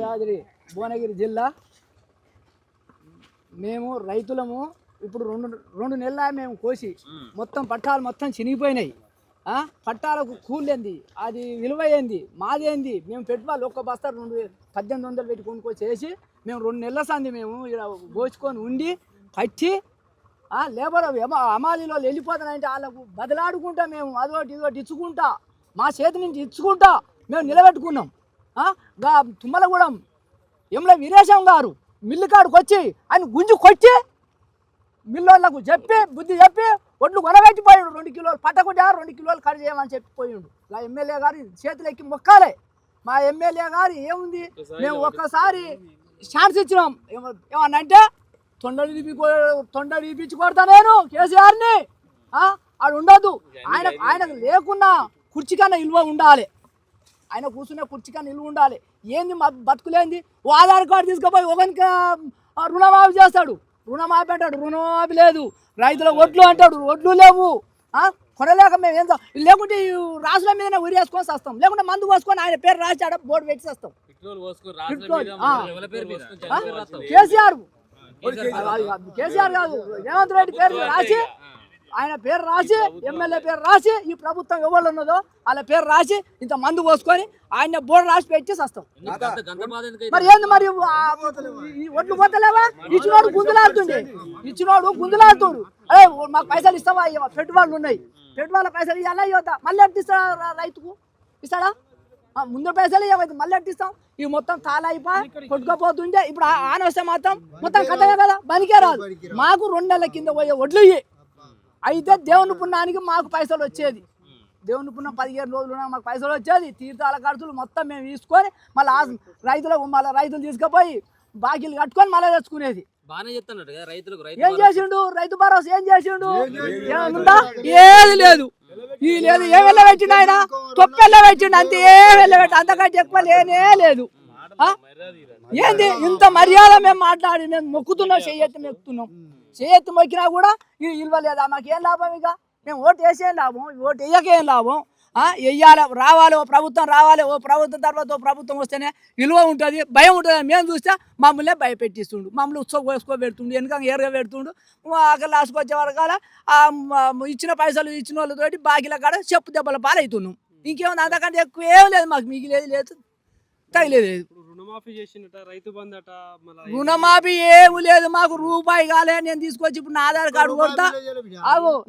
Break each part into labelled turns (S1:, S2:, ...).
S1: యాదాద్రి భువనగిరి జిల్లా. మేము రైతులము. ఇప్పుడు రెండు నెలల మేము కోసి మొత్తం పట్టాలు మొత్తం చినిగిపోయినాయి. పట్టాలకు కూలేంది, అది విలువైంది, మాదేంది. మేము పెట్టుబడులు ఒక్క బస్తా 1800 పెట్టి కొనుక్కొచ్చేసి మేము 2 నెలల సంది మేము ఇక్కడ కోసుకొని ఉండి కట్టి లేబర్ అమాలీలో వెళ్ళిపోతానంటే వాళ్ళకు బదలాడుకుంటా మేము అదొకటి ఇదొకటి ఇచ్చుకుంటా మా చేతి నుంచి ఇచ్చుకుంటా మేము నిలబెట్టుకున్నాం. తుమ్మలగూడెం ఎమ్ల వీరేశం గారు మిల్లు కాడికి వచ్చి ఆయన గుంజు కొట్టి మిల్లోళ్ళకు చెప్పి బుద్ధి చెప్పి ఒడ్లు కొనబెట్టిపోయాడు. 2 కిలోలు పట్టకుండా 2 కిలోలు కట్ చేయమని చెప్పిపోయాడు. ఆ ఎమ్మెల్యే గారి చేతులు ఎక్కి మొక్కాలే. మా ఎమ్మెల్యే గారు ఏముంది, మేము ఒక్కసారి ఛాన్స్ ఇచ్చినాం. ఏమన్నంటే తొండలు ఇప్పించి కొడతా నేను కేసీఆర్ని. ఆడు ఉండదు. ఆయనకు లేకున్నా కుర్చీ కన్నా విలువ ఉండాలి. ఆయన కూర్చునే కుర్చీ కన్నా విలువ ఉండాలి. ఏంది మా బతుకులేంది? ఓ ఆధార్ కార్డు తీసుకుపోయి ఒకరికి రుణమాఫీ చేస్తాడు. రుణమాఫీ అంటాడు, రుణమాఫీ లేదు. రైతుల ఒడ్లు అంటాడు, ఒడ్లు లేవు. కొనలేక మేము ఏం లేకుంటే రాసుల మీదనే ఉరేసుకొని వస్తాం, లేకుంటే మందు పోసుకొని ఆయన పేరు రాసి ఆడ బోర్డు పెట్టి వస్తాం. కేసీఆర్ కాదు, రేవంత్ రెడ్డి పేరు రాసి ఆయన పేరు రాసి ఎమ్మెల్యే పేరు రాసి ఈ ప్రభుత్వం ఎవరు ఉన్నదో వాళ్ళ పేరు రాసి ఇంత మందు పోసుకొని ఆయన బోర్డు రాసి పెట్టి వస్తాం. మరి ఏంది మరి ఒడ్లు పోతలేవా? ఇచ్చినోడు గుందులాడుతుడు. అదే మాకు పైసలు ఇస్తావా? పెట్టుబడులు ఉన్నాయి, పెట్టుబడుల పైసలు ఇవ్వాలా ఇవ్వద్దా? మళ్ళీ ఎట్టిస్తాడా? రైతుకు ఇస్తాడా? ముందు పైసలు ఇవ్వదు, మళ్ళీ ఎట్టిస్తాం? ఇవి మొత్తం తాళ అయిపోయి కొట్టుకోపోతుంటే ఇప్పుడు ఆన వస్తే మాత్రం మొత్తం కథమే కదా, బనికే రాదు. మాకు 2 నెలల కింద పోయే ఒడ్లు ఇవి అయితే దేవుని పుణ్యానికి మాకు పైసలు వచ్చేది. దేవుని పుణ్యం 15 రోజులు మాకు పైసలు వచ్చేది. తీర్థాల ఖర్చులు మొత్తం మేము తీసుకొని మళ్ళీ రైతులు తీసుకుపోయి బాకీలు కట్టుకొని మళ్ళీ తెచ్చుకునేది. ఏం చేసిండు రైతు భరోసా? ఏం చేసిండు? ఏముందా? ఏది లేదు. ఈ లేదు. ఏ వెళ్ళబెట్టిండు ఆయన? తొప్పెళ్ళబెట్టిండు అంతే. ఏ వెళ్ళబెట్టి అంతకంటే ఎక్కువ లేనే లేదు. ఏంది ఇంత మర్యాద? మేము మాట్లాడి మేము మొక్కుతున్నాం, చెయ్యెత్తి మొక్కుతున్నాం. చేతి మొక్కినా కూడా ఇది ఇవ్వలేదా? మాకు ఏం లాభం? ఇక మేము ఓటు వేసేం లాభం, ఓటు వేయకేం లాభం? వెయ్యాలి, రావాలి, ఓ ప్రభుత్వం రావాలి. ఓ ప్రభుత్వం తర్వాత ఓ ప్రభుత్వం వస్తేనే విలువ ఉంటుంది, భయం ఉంటుంది. మేము చూస్తే మమ్మల్ని భయపెట్టిస్తుండు, మమ్మల్ని వేసుకోబెడుతుండు, వెనుక ఏరుగా పెడుతుండు. అక్కడ లాస్ట్కి వచ్చే వరకాల ఇచ్చిన పైసలు ఇచ్చిన వాళ్ళతోటి బాకీల కాడ చెప్పు దెబ్బల పాలవుతున్నాం. ఇంకేముంది? అంతకంటే ఎక్కువ ఏం లేదు మాకు, మిగిలేదు లేదు, తగిలేదు. రుణమాఫీ ఏమి లేదు మాకు, రూపాయి కాలే. నేను తీసుకొచ్చి ఇప్పుడు నా ఆధార్ కార్డు కొడతా,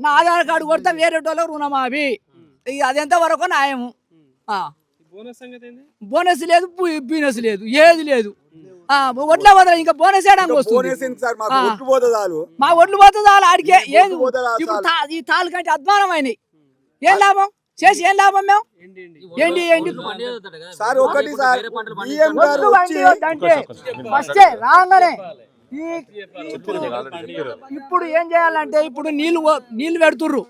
S1: నా ఆధార్ కార్డు కొడతా, వేరే వాళ్ళకి రుణమాఫీ. అదెంత వరకు న్యాయము? బోనస్ లేదు, బీనస్ లేదు, ఏది లేదు. ఒడ్ల పోతా ఇంకా బోనస్ వేయడానికి వస్తుంది. మా ఒడ్లు పోతే చాలు ఆడికే. ఏది ఇప్పుడు ఈ తాళ్ళు కంటే అధ్వానమైనవి. ఏం లాభం చేసి? ఏం లాభం? మేము ఫస్టే రాగానే ఇప్పుడు ఏం చేయాలంటే ఇప్పుడు నీళ్లు పెడుతుర్రు.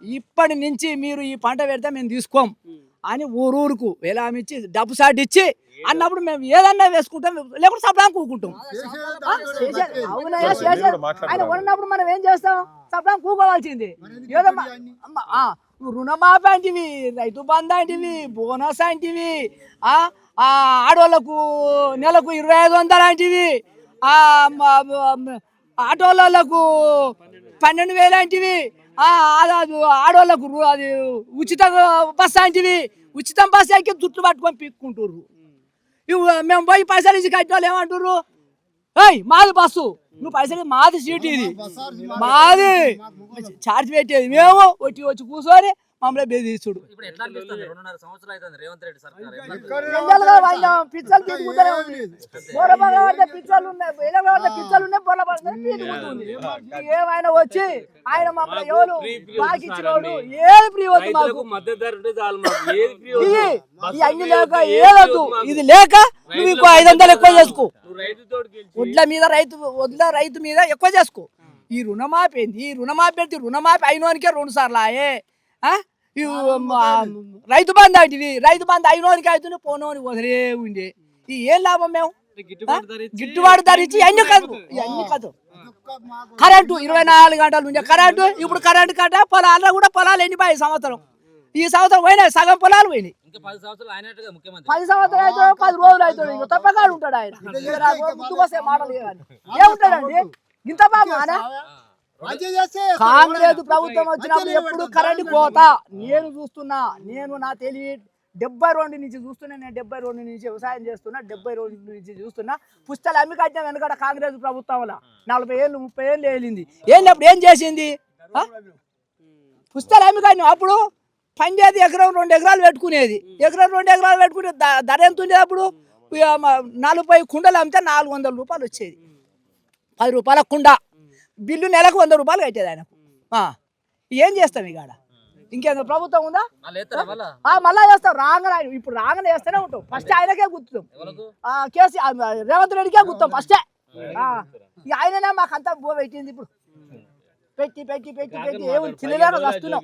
S1: ఇప్పటి నుంచి మీరు ఈ పంట పెడితే మేము తీసుకోం అని ఊరుకు వేలామిచ్చి డబ్బు సాటి ఇచ్చి అన్నప్పుడు మేము ఏదన్నా వేసుకుంటాం, లేకుంటే సప్లాం కూకుంటాం. అవునయ్యా చేశారు. ఆయన ఉన్నప్పుడు మనం ఏం చేస్తాం? సప్లాం కూకోవాల్సింది. ఏదో రుణమాఫీ అంటివి, రైతు బంధు అంటివి, బోనస్ అంటివి, ఆడోళ్లకు నెలకు 2500 అంటివి, ఆటోలకు 12,000 అంటివి, ఆడోళ్లకు అది ఉచిత బస్సు అంటివి. ఉచితం బస్సు ఎక్కి జుట్లు పట్టుకొని పీక్కుంటుర్రు. మేము పోయి పైసలు ఇచ్చి కట్టిన ఏమంటుర్రు? మాది బస్సు, నువ్వు పైసలు మాది సీటు, ఇది మాది ఛార్జ్ పెట్టేది మేము. వచ్చి కూర్చొని మమ్మల్ని బెదిరిస్తుడు. పిచ్చలు పీతుకుంటూనే ఉంది. పిచ్చలు ఉన్నాయి. ఏమైనా వచ్చి ఆయన మమ్మల్ని ఎవరు బాకి ఇచ్చినోడు ఏది ఫ్రీ వద్దు మాకు. అన్ని లేక ఏదొద్దు, ఇది లేక నువ్వు ఇంకో 500 ఎక్కువ చేసుకో. వడ్ల రైతు మీద ఎక్కువ చేసుకో. ఈ రుణమాఫీ ఏంది? ఈ రుణమాఫీ పెడితే రుణమాఫీ అయినోనికే 2 సార్లు ఆయే. రైతు బంధు అంటివి, రైతు బంధు అయినోనికి అవుతుంది, పోనోని వదిలే ఉండే. ఈ ఏం లాభం? మేము గిట్టుబాటు ధరించి ఇవన్నీ కాదు. కరెంటు 24 గంటలు ఉండే కరెంటు. ఇప్పుడు కరెంటు కట్ట పొలాల్లో కూడా పొలాలు ఎండిపోయాయి సంవత్సరం. ఈ సంవత్సరం పోయినాయి, సగం పొలాలు పోయినాయి.
S2: ఇంకా 10 సంవత్సరాలు ఆయనట్టుగా ముఖ్యమంత్రి
S1: 10 సంవత్సరాలు అయితే 10 రోజులు అవుతాడు, ఇంకా తప్పగాడు ఉంటాడు ఆయన. ముందుకు వస్తే మాటలు ఏముంటాడండి ఇంత బాబా కాంగ్రెస్ ప్రభుత్వం వచ్చినప్పుడు ఎప్పుడు కరెంట్ కోత నేను చూస్తున్నా. నేను నా తెలివి 72 నుంచి చూస్తున్నా. నేను 72 నుంచి వ్యవసాయం చేస్తున్నా, 72 నుంచి చూస్తున్నా. పుస్తకాలు అమ్మి కట్టిన వెనకడ కాంగ్రెస్ ప్రభుత్వం వల్ల 40 ఏళ్ళు 30 ఏళ్ళు వెళ్ళింది. అప్పుడు ఏం చేసింది? పుస్తకాలు అమ్మి కట్టిన అప్పుడు పంజాబీ ఎకరం 2 ఎకరాలు పెట్టుకునేది. ఎకరం 2 ఎకరాలు పెట్టుకునే ధర ఎంత ఉండేది అప్పుడు? 40 కుండలు అమ్మితే 400 రూపాయలు వచ్చేది. 10 రూపాయల కుండ బిల్లు నెలకు 100 రూపాయలు కట్టేది ఆయనకు. ఏం చేస్తాం ఇక ఇంకేదో ప్రభుత్వం ఉందా? మళ్ళా చేస్తాం రాగానే. ఇప్పుడు రాగానే చేస్తూనే ఉంటాం. ఫస్ట్ ఆయనకే గుర్తుతాం, కేసీఆర్ రేవంత్ రెడ్డికే గుర్తాం ఫస్టే. ఆయననే మాకు అంతా బో పెట్టింది. ఇప్పుడు పెట్టి పెట్టి పెట్టి పెట్టి ఏమి తినలేక వస్తున్నాం.